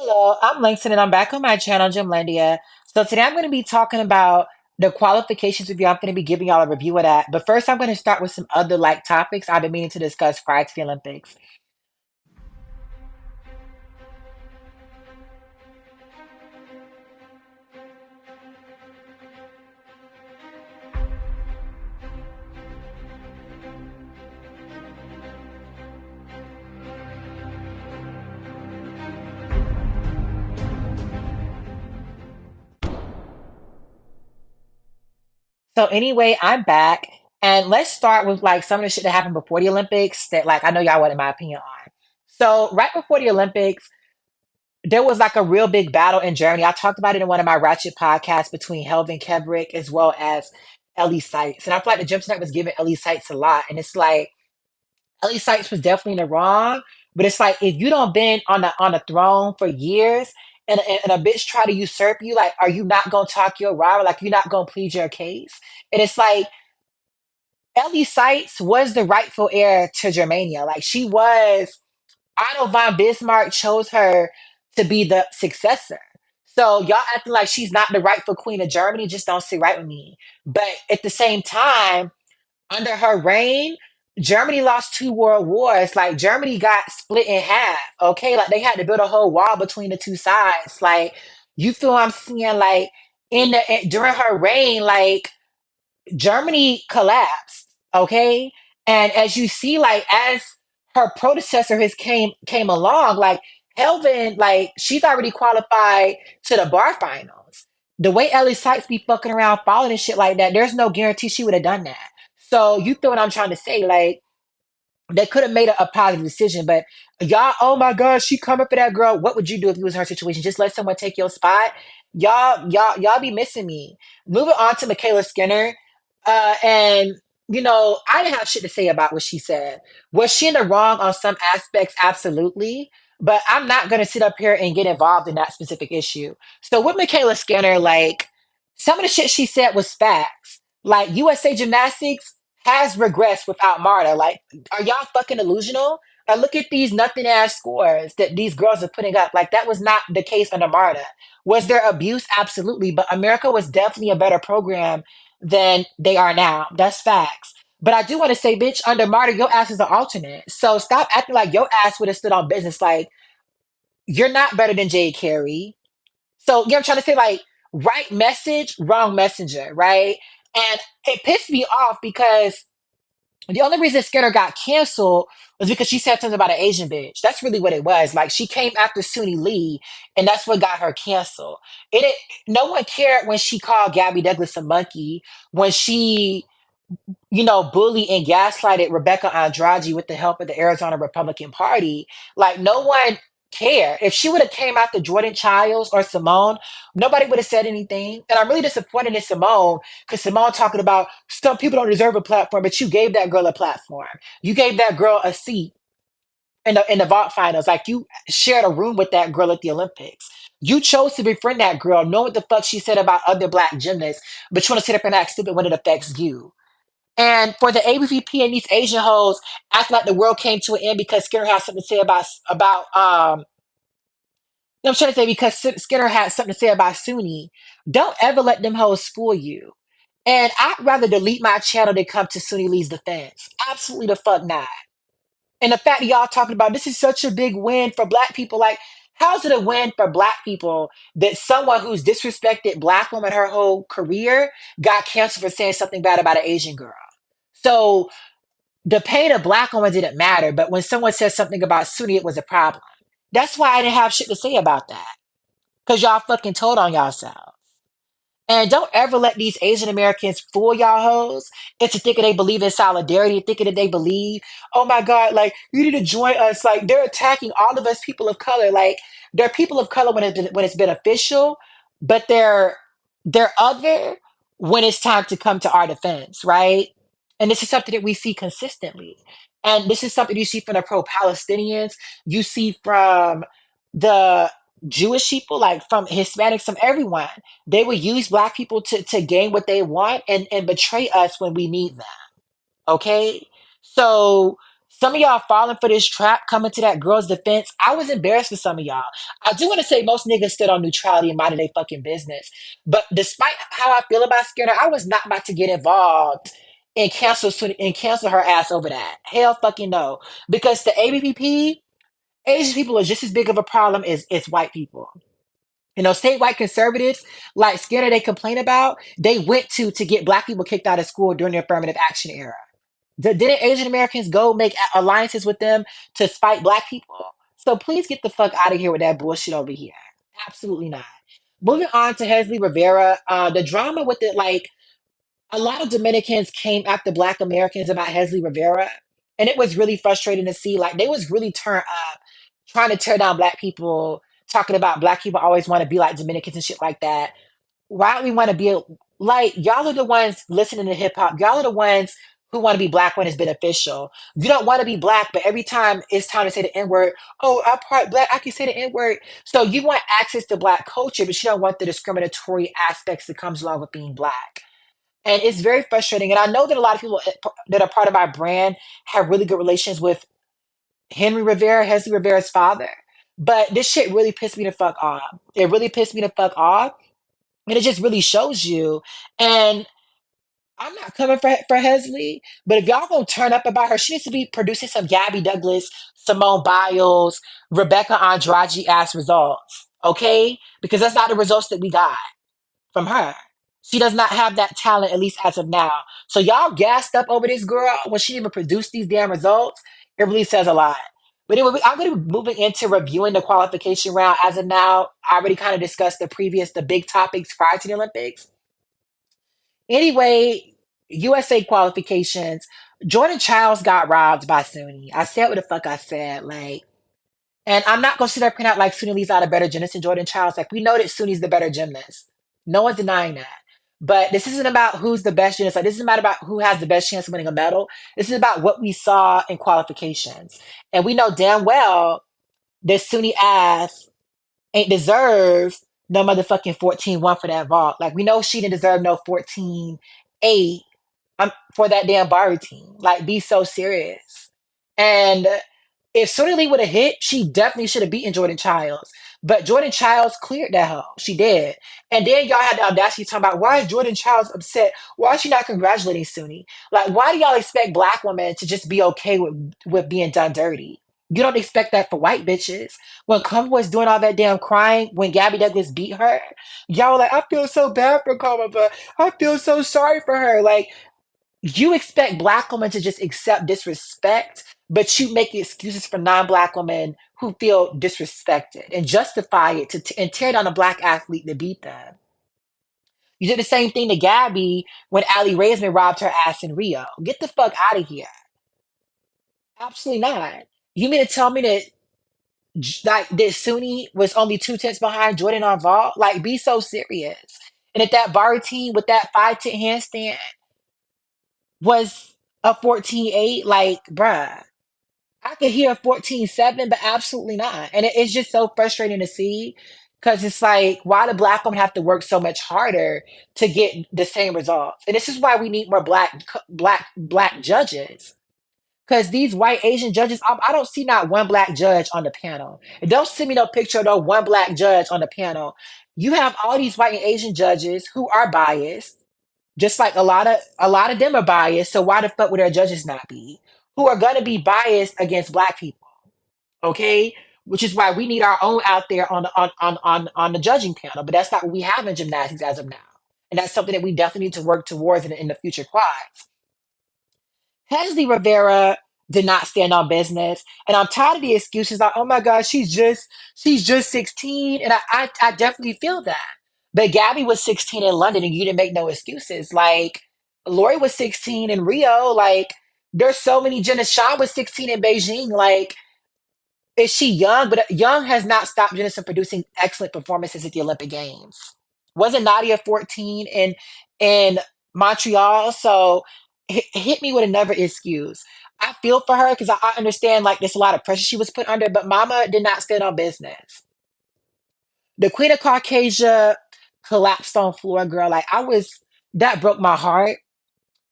Hello, I'm Langston and I'm back on my channel, Gymlandia. So today I'm going to be talking about the qualifications review. I'm going to be giving y'all a review of that. But first, I'm going to start with some other topics I've been meaning to discuss prior to the Olympics. So anyway, I'm back. And let's start with some of the shit that happened before the Olympics that I know y'all wanted my opinion on. So right before the Olympics, there was a real big battle in Germany. I talked about it in one of my Ratchet podcasts between Helvin Kevrick as well as Ellie Seitz. And I feel like the Gym Tonight was giving Ellie Seitz a lot. And it's like Ellie Seitz was definitely in the wrong, but it's like if you don't been on the throne for years and a bitch try to usurp you, are you not gonna talk your rival? Like you're not gonna plead your case? And it's like Ellie Seitz was the rightful heir to Germania. Like she was Otto von Bismarck chose her to be the successor. So y'all acting like she's not the rightful queen of Germany just don't sit right with me. But at the same time, under her reign, Germany lost two world wars. Like Germany got split in half. Okay, like they had to build a whole wall between the two sides. Like you feel what I'm saying? Like during her reign, Germany collapsed. Okay, and as you see, as her predecessor has came along, Helvin, she's already qualified to the bar finals. The way Ellie Sykes be fucking around following and shit like that, there's no guarantee she would have done that. So you feel what I'm trying to say? They could have made a positive decision, but y'all, oh my God, she coming for that girl. What would you do if you was in her situation? Just let someone take your spot? Y'all be missing me. Moving on to Michaela Skinner. And I didn't have shit to say about what she said. Was she in the wrong on some aspects? Absolutely. But I'm not gonna sit up here and get involved in that specific issue. So with Michaela Skinner, some of the shit she said was facts. Like USA Gymnastics has regressed without Marta. Like, are y'all fucking delusional? Look at these nothing ass scores that these girls are putting up. Like, that was not the case under Marta. Was there abuse? Absolutely. But America was definitely a better program than they are now. That's facts. But I do want to say, bitch, under Marta, your ass is an alternate. So stop acting like your ass would have stood on business. Like, you're not better than Jay Carey. So, I'm trying to say? Right message, wrong messenger, right? And it pissed me off because the only reason Skinner got canceled was because she said something about an Asian bitch. That's really what it was. Like she came after Suni Lee, and that's what got her canceled. No one cared when she called Gabby Douglas a monkey, when she bullied and gaslighted Rebecca Andrade with the help of the Arizona Republican Party. Like no one cared. If she would have came after Jordan Childs or Simone, nobody would have said anything. And I'm really disappointed in Simone because Simone talking about some people don't deserve a platform, but you gave that girl a platform. You gave that girl a seat in the vault finals. Like you shared a room with that girl at the Olympics. You chose to befriend that girl, know what the fuck she said about other black gymnasts, but you want to sit up and act stupid when it affects you. And for the ABVP and these Asian hoes acting like the world came to an end because Skinner has something to say about I'm trying to say because Skinner had something to say about Sunni. Don't ever let them hoes fool you. And I'd rather delete my channel than come to Sunni Lee's defense. Absolutely the fuck not. And the fact that y'all talking about this is such a big win for black people. Like, how's it a win for black people that someone who's disrespected black women her whole career got canceled for saying something bad about an Asian girl? So the pain of black women didn't matter, but when someone said something about Sunni, it was a problem. That's why I didn't have shit to say about that. Cause y'all fucking told on yourselves. And don't ever let these Asian Americans fool y'all hoes into thinking they believe in solidarity, thinking that they believe, oh my God, like you need to join us. Like they're attacking all of us people of color. Like they're people of color when it's beneficial, but they're other when it's time to come to our defense, right? And this is something that we see consistently. And this is something you see from the pro-Palestinians, you see from the Jewish people, like from Hispanics, from everyone. They will use black people to gain what they want and betray us when we need them. Okay? So Some of y'all falling for this trap, coming to that girl's defense. I was embarrassed for some of y'all. I do want to say most niggas stood on neutrality and minded their fucking business. But despite how I feel about Skinner, I was not about to get involved and cancel her ass over that. Hell fucking no. Because the ABPP, Asian people are just as big of a problem as white people. You know, state white conservatives like Skinner they complain about, they went to get black people kicked out of school during the affirmative action era. Didn't Asian Americans go make alliances with them to fight black people? So please get the fuck out of here with that bullshit over here. Absolutely not. Moving on to Hezly Rivera, the drama with it, like a lot of Dominicans came after Black Americans about Hezly Rivera, and it was really frustrating to see. Like they was really turned up, trying to tear down Black people, talking about Black people always want to be like Dominicans and shit like that. Why do we want to be like y'all are the ones listening to hip hop? Y'all are the ones who want to be Black when it's beneficial. You don't want to be Black, but every time it's time to say the N word, oh, I'm part Black, I can say the N word. So you want access to Black culture, but you don't want the discriminatory aspects that comes along with being Black. And it's very frustrating. And I know that a lot of people that are part of my brand have really good relations with Henry Rivera, Hezzy Rivera's father. But this shit really pissed me the fuck off. It really pissed me the fuck off. And it just really shows you. And I'm not coming for Hezly, but if y'all gonna turn up about her, she needs to be producing some Gabby Douglas, Simone Biles, Rebecca Andrade ass results. Okay? Because that's not the results that we got from her. She does not have that talent, at least as of now. So y'all gassed up over this girl when she didn't even produced these damn results. It really says a lot. But anyway, I'm going to be moving into reviewing the qualification round. As of now, I already kind of discussed the big topics prior to the Olympics. Anyway, USA qualifications. Jordan Childs got robbed by Suni. I said what the fuck I said. Like, and I'm not gonna sit there and print out like Suni Lee's out a better gymnast than Jordan Childs. Like we know that Suni's the better gymnast. No one's denying that. But this isn't about who's the best gymnast. Like this isn't about who has the best chance of winning a medal. This is about what we saw in qualifications. And we know damn well that Suni ass ain't deserve no motherfucking 14-1 for that vault. Like we know she didn't deserve no 14-8 for that damn bar routine. Like be so serious. And if Sonny Lee would have hit, she definitely should have beaten Jordan Childs. But Jordan Childs cleared that hoe. She did. And then y'all had the audacity talking about why is Jordan Childs upset? Why is she not congratulating Suni? Like, why do y'all expect black women to just be okay with being done dirty? You don't expect that for white bitches. When Karma was doing all that damn crying when Gabby Douglas beat her, y'all were like, I feel so bad for Karma, but I feel so sorry for her. Like, you expect black women to just accept disrespect, but you make excuses for non-black women who feel disrespected and justify it and tear down a black athlete to beat them. You did the same thing to Gabby when Ali Raisman robbed her ass in Rio. Get the fuck out of here. Absolutely not. You mean to tell me that that Suni was only 2 tenths behind Jordan on vault? Like, be so serious. And if that bar team with that 5 10 handstand was a 14-8, like, bruh, I could hear a 14-7, but absolutely not. And it's just so frustrating to see because it's like, why do black women have to work so much harder to get the same results? And this is why we need more black judges. Because these white Asian judges, I don't see not one black judge on the panel. And don't send me no picture of no one black judge on the panel. You have all these white and Asian judges who are biased, just like a lot of them are biased. So why the fuck would their judges not be? Who are gonna be biased against black people? Okay, which is why we need our own out there on the judging panel. But that's not what we have in gymnastics as of now, and that's something that we definitely need to work towards in the future quads. Hezly Rivera did not stand on business, and I'm tired of the excuses like, "Oh my God, she's just 16," and I definitely feel that. But Gabby was 16 in London, and you didn't make no excuses. Like Lori was 16 in Rio. Like there's so many. Jenna Shaw was 16 in Beijing. Like is she young? But young has not stopped Jenna from producing excellent performances at the Olympic Games. Wasn't Nadia 14 in Montreal? So hit me with another excuse. I feel for her because I understand like there's a lot of pressure she was put under, but Mama did not stand on business. The Queen of Caucasia collapsed on floor, girl. Like that broke my heart.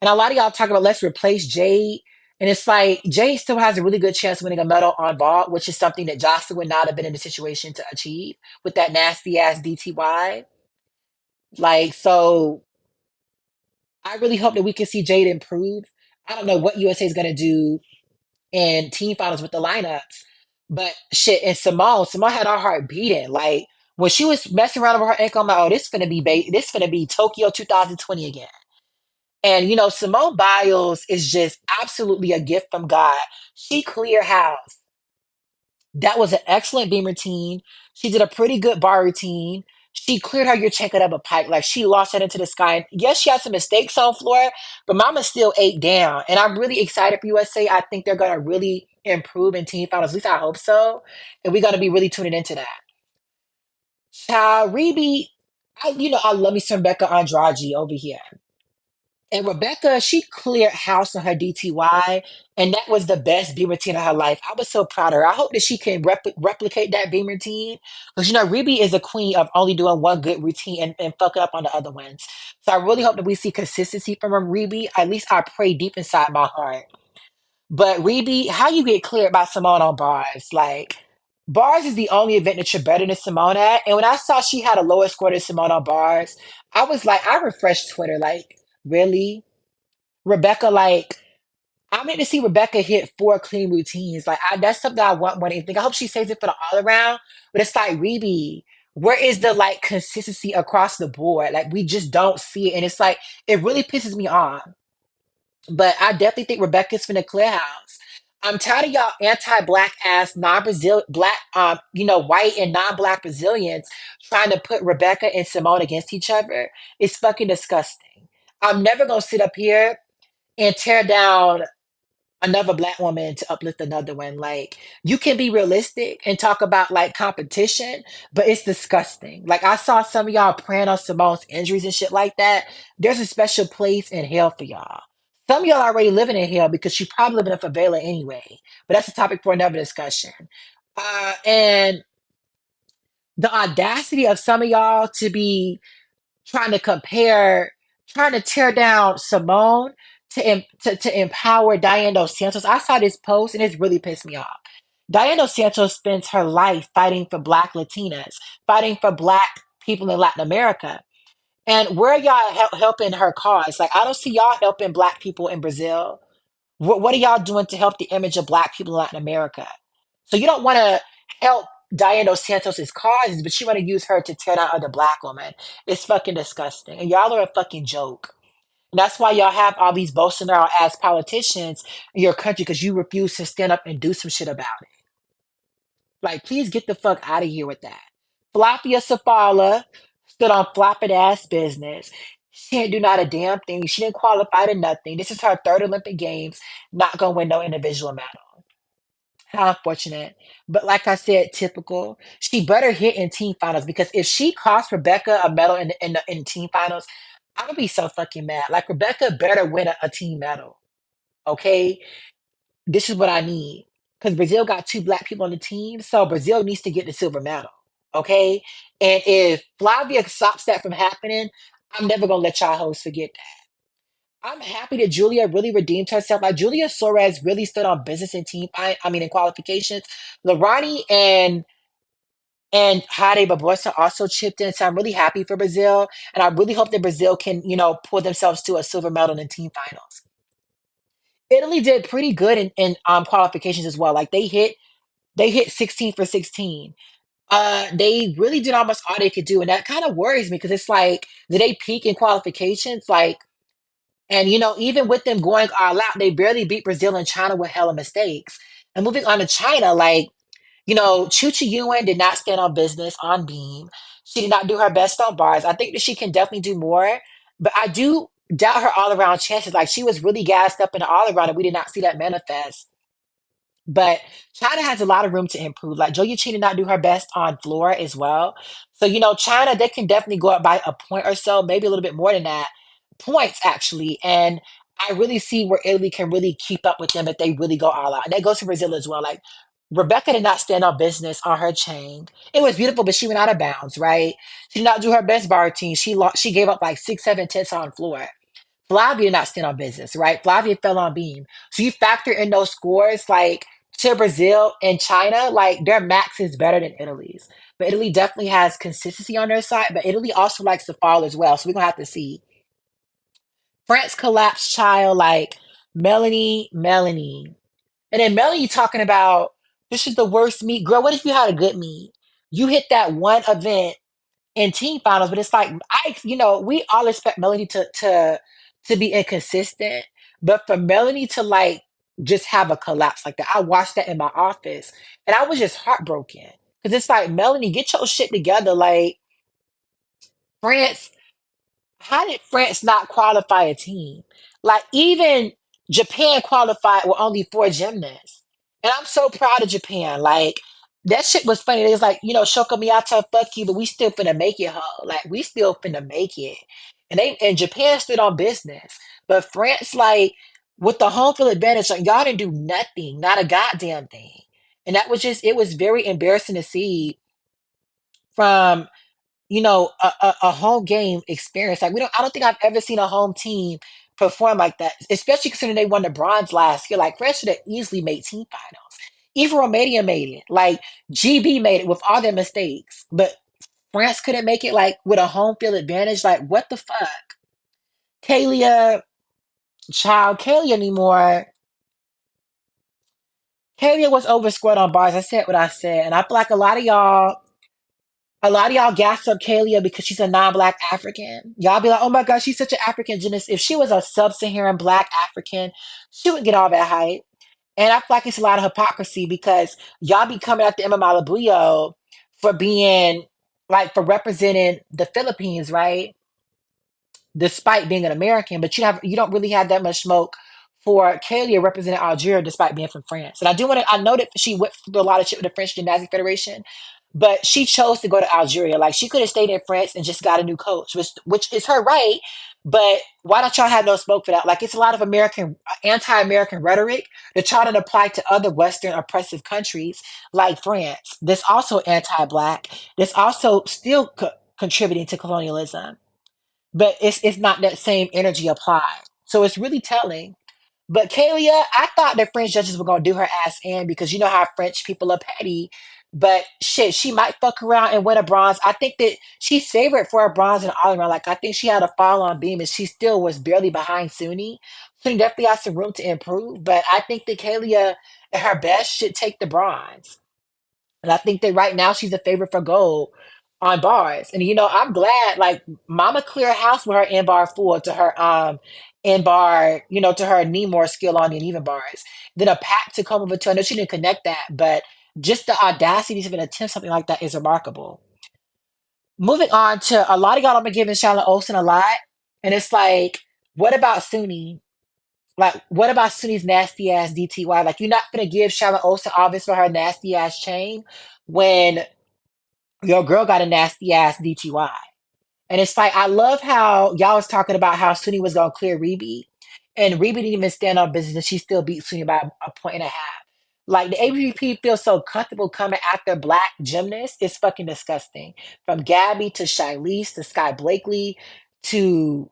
And a lot of y'all talk about let's replace Jade And it's like Jay still has a really good chance of winning a medal on vault, which is something that Jocelyn would not have been in the situation to achieve with that nasty ass DTY. Like, so I really hope that we can see Jade improve. I don't know what USA is gonna do in team finals with the lineups, but shit, and Simone had our heart beating. Like when she was messing around with her ankle, I'm like, oh, this finna be Tokyo 2020 again. And Simone Biles is just absolutely a gift from God. She cleared house. That was an excellent beam routine. She did a pretty good bar routine. She cleared her Yurchenko up a pipe. Like she lost that into the sky. And yes, she had some mistakes on floor, but Mama still ate down. And I'm really excited for USA. I think they're gonna really improve in team finals. At least I hope so. And we're gonna be really tuning into that. Child Reeby, I love me some Becca Andrade over here. And Rebecca, she cleared house on her DTY, and that was the best beam routine of her life. I was so proud of her. I hope that she can replicate that beam routine because Reby is a queen of only doing one good routine and fuck up on the other ones. So I really hope that we see consistency from Reby. At least I pray deep inside my heart. But Reby, how you get cleared by Simone on bars? Like bars is the only event that you're better than Simone at. And when I saw she had a lower score than Simone on bars, I was like, I refreshed Twitter. Like, really? Rebecca, like, I meant to see Rebecca hit four clean routines. Like, that's something I want more than anything. I hope she saves it for the all around. But it's like, Reby, where is the like consistency across the board? Like, we just don't see it. And it's like, it really pisses me off. But I definitely think Rebecca's finna clear house. I'm tired of y'all anti-black ass non-Brazil black white and non-black Brazilians trying to put Rebecca and Simone against each other. It's fucking disgusting. I'm never gonna sit up here and tear down another black woman to uplift another one. Like you can be realistic and talk about like competition, but it's disgusting. Like I saw some of y'all praying on Simone's injuries and shit like that. There's a special place in hell for y'all. Some of y'all already living in hell because she probably living in a favela anyway. But that's a topic for another discussion. And the audacity of some of y'all to be trying to tear down Simone to empower Diane Dos Santos. I saw this post and it's really pissed me off. Diane Dos Santos spends her life fighting for Black Latinas, fighting for Black people in Latin America. And where are y'all helping her cause? Like, I don't see y'all helping Black people in Brazil. What are y'all doing to help the image of Black people in Latin America? So you don't want to help Diana Dos Santos's causes, but you want to use her to tear down other Black women. It's fucking disgusting. And y'all are a fucking joke. And that's why y'all have all these Bolsonaro ass politicians in your country because you refuse to stand up and do some shit about it. Like, please get the fuck out of here with that. Flavia Safala stood on flopping ass business. She didn't do not a damn thing. She didn't qualify to nothing. This is her third Olympic Games, not gonna win no individual medal. How unfortunate. But like I said, typical. She better hit in team finals because if she costs Rebecca a medal in team finals, I'm gonna be so fucking mad. Like Rebecca better win a team medal. Okay? This is what I need. Because Brazil got two Black people on the team, so Brazil needs to get the silver medal. Okay? And if Flavia stops that from happening, I'm never gonna let y'all hoes forget that. I'm happy that Julia really redeemed herself. Like Julia Soares really stood on business in in qualifications. Lorani and Jade Barbosa also chipped in. So I'm really happy for Brazil. And I really hope that Brazil can, pull themselves to a silver medal in team finals. Italy did pretty good in qualifications as well. Like they hit 16 for 16. They really did almost all they could do. And that kind of worries me because it's like, did they peak in qualifications? Like, and even with them going all out, they barely beat Brazil and China with hella mistakes. And moving on to China, like, Chuchi Yuan did not stand on business on beam. She did not do her best on bars. I think that she can definitely do more, but I do doubt her all around chances. Like she was really gassed up in the all around, and we did not see that manifest. But China has a lot of room to improve. Like Julia Chi did not do her best on floor as well. So, China, they can definitely go up by a point or so, maybe a little bit more than that. Points actually. And I really see where Italy can really keep up with them if they really go all out. And that goes for Brazil as well. Like Rebecca did not stand on business on her chain. It was beautiful, but she went out of bounds, right? She did not do her best bar routine. She gave up like 6, 7 tenths on floor. Flavia not stand on business, right? Flavia fell on beam. So you factor in those scores, like to Brazil and China, like their max is better than Italy's. But Italy definitely has consistency on their side, but Italy also likes to fall as well. So we're gonna have to see. France collapsed child, like Melanie. And then Melanie talking about this is the worst meet. Girl, what if you had a good meet? You hit that one event in team finals, but it's like we all expect Melanie to be inconsistent, but for Melanie to like just have a collapse like that, I watched that in my office and I was just heartbroken because it's like Melanie, get your shit together. Like France, how did France not qualify a team? Like even Japan qualified with only four gymnasts. And I'm so proud of Japan. Like that shit was funny. It was like, Shoko Miyata, fuck you, but we still finna make it, huh? Like we still finna make it. And Japan stood on business. But France, like, with the home field advantage, like y'all didn't do nothing, not a goddamn thing. And that was just it was very embarrassing to see from a home game experience. Like I don't think I've ever seen a home team perform like that, especially considering they won the bronze last year. Like France should have easily made team finals. Even Romania made it. Like GB made it with all their mistakes. But France couldn't make it like with a home field advantage. Like what the fuck? Kalia, child, Kalia anymore. Kalia was overscored on bars. I said what I said. And I feel like a lot of y'all gassed up Kalia because she's a non-black African. Y'all be like, oh my God, she's such an African gymnast. If she was a sub-Saharan black African, she would get all that hype. And I feel like it's a lot of hypocrisy because y'all be coming at the Emma Malabuyo for being for representing the Philippines, right? Despite being an American, but you don't really have that much smoke for Kalia representing Algeria despite being from France. And I know that she went through a lot of shit with the French Gymnastics Federation, but she chose to go to Algeria. Like she could have stayed in France and just got a new coach, which is her right. But why don't y'all have no smoke for that? Like it's a lot of anti-American rhetoric that try to apply to other Western oppressive countries like France. That's also anti-black. That's also still contributing to colonialism, but it's not that same energy applied. So it's really telling. But Kalia, I thought the French judges were gonna do her ass in because you know how French people are petty. But shit, she might fuck around and win a bronze. I think that she's favorite for a bronze and all around. Like I think she had a fall on beam and she still was barely behind Suni. Suni definitely has some room to improve. But I think that Kalia at her best should take the bronze. And I think that right now she's a favorite for gold on bars. And I'm glad like Mama clear house with her in bar full to her in bar, to her knee more skill on the uneven bars. Then a pack to come over to her. No, she didn't connect that, but just the audacity to even attempt something like that is remarkable. Moving on to a lot of y'all have been giving Charlotte Olsen a lot. And it's like, what about Suni? Like, what about Suni's nasty ass DTY? Like, you're not gonna give Charlotte Olsen all this for her nasty ass chain when your girl got a nasty ass DTY. And it's like I love how y'all was talking about how Suni was gonna clear Reby, and Reby didn't even stand on business, and she still beat Suni by a point and a half. Like the ABP feels so comfortable coming after black gymnasts. It's fucking disgusting. From Gabby to Shilese to Sky Blakely to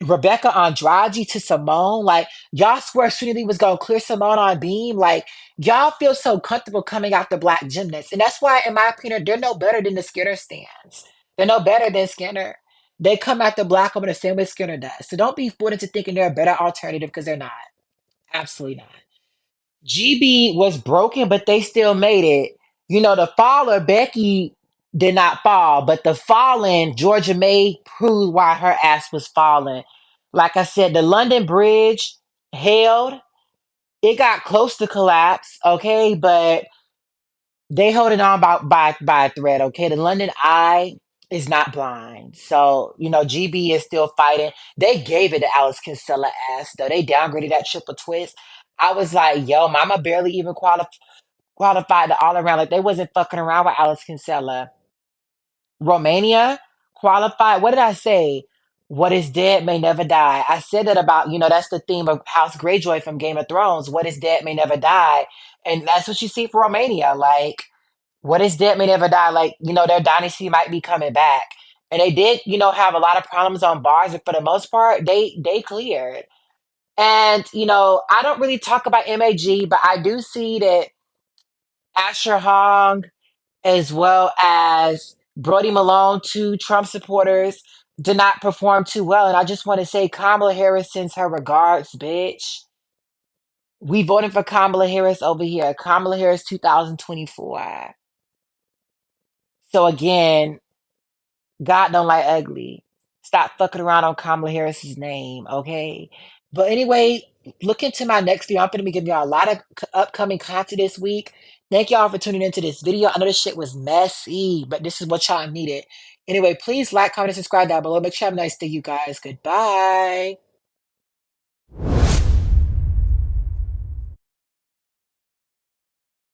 Rebecca Andrade to Simone, like y'all swear Sweetie Lee was gonna clear Simone on beam. Like y'all feel so comfortable coming out the black gymnasts. And that's why, in my opinion, they're no better than the Skinner stands. They're no better than Skinner. They come at the black woman the same way Skinner does. So don't be fooled into thinking they're a better alternative because they're not. Absolutely not. GB was broken, but they still made it. The faller, Becky did not fall, but the fallen, Georgia May proved why her ass was falling. Like I said, the London Bridge held. It got close to collapse, okay, but they holding on by a thread, okay. The London Eye is not blind, so GB is still fighting. They gave it to Alex Kinsella ass though. They downgraded that triple twist. I was like, yo, Mama barely even qualified the all around. Like they wasn't fucking around with Alex Kinsella. Romania qualified. What did I say? What is dead may never die. I said that about, that's the theme of House Greyjoy from Game of Thrones. What is dead may never die. And that's what you see for Romania. Like, what is dead may never die. Like, their dynasty might be coming back. And they did, have a lot of problems on bars, but for the most part, they cleared. And I don't really talk about MAG, but I do see that Asher Hong as well as Brody Malone, two Trump supporters, did not perform too well. And I just want to say Kamala Harris sends her regards, bitch. We voted for Kamala Harris over here. Kamala Harris 2024. So again, God don't like ugly. Stop fucking around on Kamala Harris's name, okay? But anyway, look into my next video. I'm going to be giving y'all a lot of upcoming content this week. Thank y'all for tuning into this video. I know this shit was messy, but this is what y'all needed. Anyway, please like, comment, and subscribe down below. Make sure you have a nice day, you guys. Goodbye.